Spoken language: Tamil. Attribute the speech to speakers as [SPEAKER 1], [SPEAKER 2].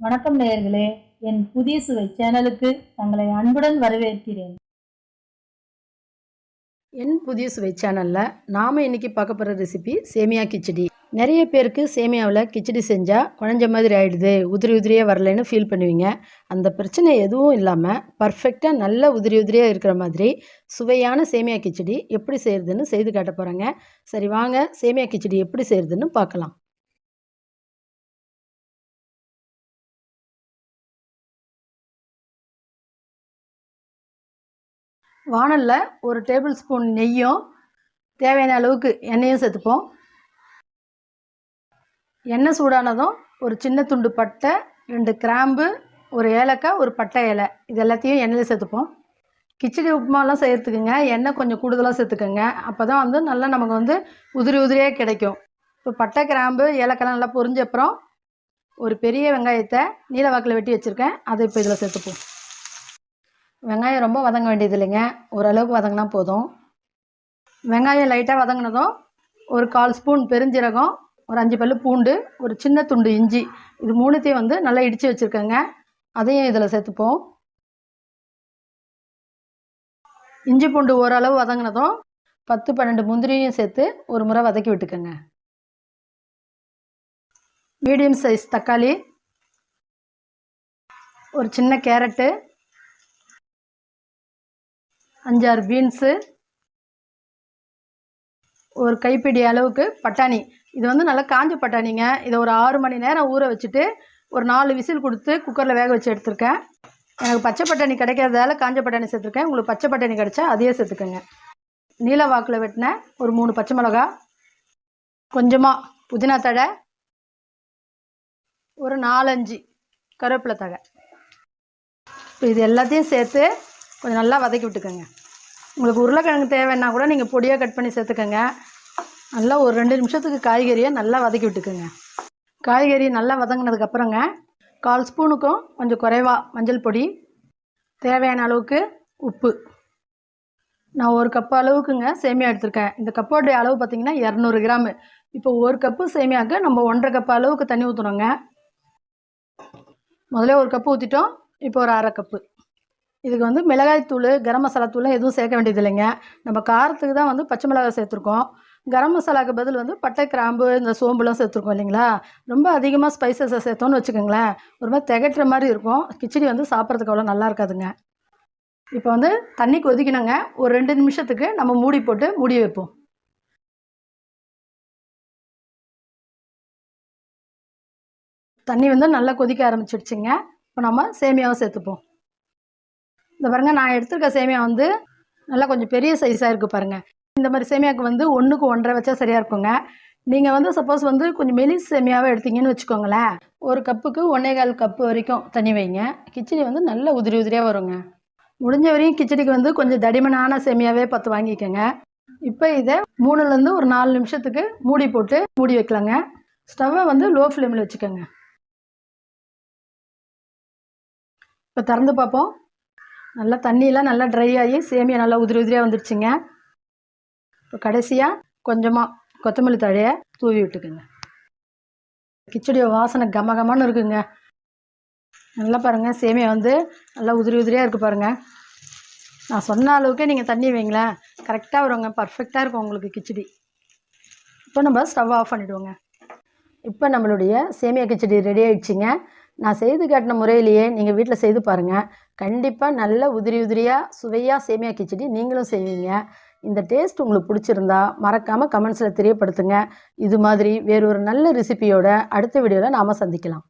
[SPEAKER 1] வணக்கம் நேயர்களே, என் புதிய சுவை சேனலுக்கு தங்களை அன்புடன் வரவேற்கிறேன்.
[SPEAKER 2] என் புதிய சுவை சேனலில் நாம் இன்றைக்கி பார்க்க போகிற ரெசிபி சேமியா கிச்சடி. நிறைய பேருக்கு சேமியாவில் கிச்சடி செஞ்சால் குழஞ்ச மாதிரி ஆகிடுது, உதிரி உதிரியாக வரலைன்னு ஃபீல் பண்ணுவீங்க. அந்த பிரச்சனை எதுவும் இல்லாமல் பர்ஃபெக்டாக நல்ல உதிரி உதிரியாக இருக்கிற மாதிரி சுவையான சேமியா கிச்சடி எப்படி செய்கிறதுன்னு செய்து காட்ட போகிறேங்க. சரி வாங்க, சேமியா கிச்சடி எப்படி செய்கிறதுன்னு பார்க்கலாம். வாணலில் ஒரு டேபிள் ஸ்பூன் நெய்யும் தேவையான அளவுக்கு எண்ணெயும் சேர்த்துப்போம். எண்ணெய் சூடானதும் ஒரு சின்ன துண்டு பட்டை, 2 கிராம்பு, ஒரு ஏலக்காய், ஒரு பட்டை இலை, இது எல்லாத்தையும் எண்ணெயில் சேர்த்துப்போம். கிச்சடி உப்புமாலாம் செய்கிறதுக்குங்க எண்ணெய் கொஞ்சம் கூடுதலாக சேர்த்துக்கோங்க. அப்போ தான் நல்லா நமக்கு உதிரி உதிரியாக கிடைக்கும். இப்போ பட்டை, கிராம்பு, ஏலக்காய்லாம் நல்லா பொரிஞ்ச அப்புறம் ஒரு பெரிய வெங்காயத்தை நீல வாக்கில் வெட்டி வச்சுருக்கேன், அதை இப்போ இதில் சேர்த்துப்போம். வெங்காயம் ரொம்ப வதங்க வேண்டியது இல்லைங்க, ஓரளவுக்கு வதங்கினா போதும். வெங்காயம் லைட்டாக வதங்கினதும் ஒரு 1/4 ஸ்பூன் பெருஞ்சீரகம், ஒரு 5 பல்லு பூண்டு, ஒரு சின்ன துண்டு இஞ்சி, இது மூணுத்தையும் நல்லா இடித்து வச்சுருக்கேங்க, அதையும் இதில் சேர்த்துப்போம். இஞ்சி பூண்டு ஓரளவு வதங்கினதும் 10-12 முந்திரியும் சேர்த்து ஒரு முறை வதக்கி விட்டுக்கோங்க. மீடியம் சைஸ் தக்காளி, ஒரு சின்ன கேரட்டு, 5-6 பீன்ஸு, ஒரு கைப்பிடி அளவுக்கு பட்டாணி. இது நல்லா காஞ்ச பட்டாணிங்க. இதை ஒரு 6 மணி நேரம் ஊற வச்சுட்டு ஒரு 4 விசில் கொடுத்து குக்கரில் வேக வச்சு எடுத்துருக்கேன். எனக்கு பச்சை பட்டாணி கிடைக்கிறதால காஞ்ச பட்டாணி சேர்த்துருக்கேன். உங்களுக்கு பச்சை பட்டாணி கிடைச்சா அதையே சேர்த்துக்கோங்க. நீல வாக்கில் வெட்டின ஒரு 3 பச்சை மிளகா, கொஞ்சமாக புதினா தழை, ஒரு 4-5 கருவேப்பிலை தழை. இப்போ இது எல்லாத்தையும் சேர்த்து கொஞ்சம் நல்லா வதக்கி விட்டுக்கோங்க. உங்களுக்கு உருளைக்கிழங்கு தேவைன்னா கூட நீங்கள் பொடியாக கட் பண்ணி சேர்த்துக்கோங்க. நல்லா ஒரு 2 நிமிஷத்துக்கு காய்கறியை நல்லா வதக்கி விட்டுக்கோங்க. காய்கறி நல்லா வதங்கினதுக்கப்புறங்க 1/4 ஸ்பூனுக்கும் கொஞ்சம் குறைவாக மஞ்சள் பொடி, தேவையான அளவுக்கு உப்பு. நான் 1 கப்பு அளவுக்குங்க சேமியா எடுத்திருக்கேன். இந்த கப்போடைய அளவு பார்த்திங்கன்னா 200 கிராமு. இப்போ 1 கப்பு சேமியாவுக்கு நம்ம 1.5 கப்பு அளவுக்கு தண்ணி ஊற்றணுங்க. முதல்ல 1 கப்பு ஊற்றிட்டோம், இப்போ ஒரு 1/2 கப்பு. இதுக்கு மிளகாய் தூள், கரம் மசாலா தூள்லாம் எதுவும் சேர்க்க வேண்டியது இல்லைங்க. நம்ம காரத்துக்கு தான் பச்சை மிளகாய் சேர்த்துருக்கோம். கரம் மசாலாவுக்கு பதில் பட்டை, கிராம்பு, இந்த சோம்புலாம் சேர்த்துருக்கோம் இல்லைங்களா. ரொம்ப அதிகமாக ஸ்பைசஸை சேர்த்தோன்னு வச்சுக்கோங்களேன், ஒரு மாதிரி திகட்டுற மாதிரி இருக்கும். கிச்சடி சாப்பிட்றதுக்கு அவ்வளோ நல்லா இருக்காதுங்க. இப்போ தண்ணி கொதிக்கணுங்க. ஒரு 2 நிமிஷத்துக்கு நம்ம மூடி போட்டு மூடி வைப்போம். தண்ணி நல்லா கொதிக்க ஆரம்பிச்சிடுச்சுங்க. இப்போ நம்ம சேமியாவை சேர்த்துப்போம். இந்த பாருங்கள், நான் எடுத்துருக்க சேமியா நல்லா கொஞ்சம் பெரிய சைஸாக இருக்குது பாருங்கள். இந்த மாதிரி சேமியாவுக்கு 1க்கு 1.5 வச்சா சரியாக இருக்குங்க. நீங்கள் சப்போஸ் கொஞ்சம் மெலிஸ் சேமியாவை எடுத்தீங்கன்னு வச்சுக்கோங்களேன், 1 கப்புக்கு 1.25 கப்பு வரைக்கும் தண்ணி வைங்க. கிச்சடி நல்ல உதிரி உதிரியாக வருங்க. முடிஞ்ச வரையும் கிச்சடிக்கு கொஞ்சம் தடிமனான சேமியாவே பார்த்து வாங்கிக்கோங்க. இப்போ இதை 3லேருந்து ஒரு 4 நிமிஷத்துக்கு மூடி போட்டு மூடி வைக்கலாங்க. ஸ்டவ்வை லோ ஃப்ளேமில் வச்சுக்கோங்க. இப்போ திறந்து பார்ப்போம். நல்லா தண்ணியெலாம் நல்லா ட்ரை ஆகி சேமியா நல்லா உதிரி உதிரியாக வந்துடுச்சுங்க. இப்போ கடைசியாக கொஞ்சமாக கொத்தமல்லி தழையை தூவி விட்டுக்குங்க. கிச்சடியோட வாசனை கமகமான்னு இருக்குங்க. நல்லா பாருங்கள், சேமியா நல்லா உதிரி உதிரியாக இருக்குது பாருங்கள். நான் சொன்ன அளவுக்கே நீங்கள் தண்ணி வைங்களேன், கரெக்டாக வருங்க, பர்ஃபெக்டாக இருக்கும் உங்களுக்கு கிச்சடி. இப்போ நம்ம ஸ்டவ் ஆஃப் பண்ணிவிடுவோங்க. இப்போ நம்மளுடைய சேமியா கிச்சடி ரெடி ஆகிடுச்சிங்க. நான் செய்து காட்டின முறையிலேயே நீங்கள் வீட்டில் செய்து பாருங்கள். கண்டிப்பாக நல்ல உதிரி உதிரியாக சுவையாக சேமியா கிச்சடி நீங்களும் செய்வீங்க. இந்த டேஸ்ட் உங்களுக்கு பிடிச்சிருந்தா மறக்காமல் கமெண்ட்ஸில் தெரியப்படுத்துங்க. இது மாதிரி வேறு ஒரு நல்ல ரெசிபியோட அடுத்த வீடியோவில் நாம் சந்திக்கலாம்.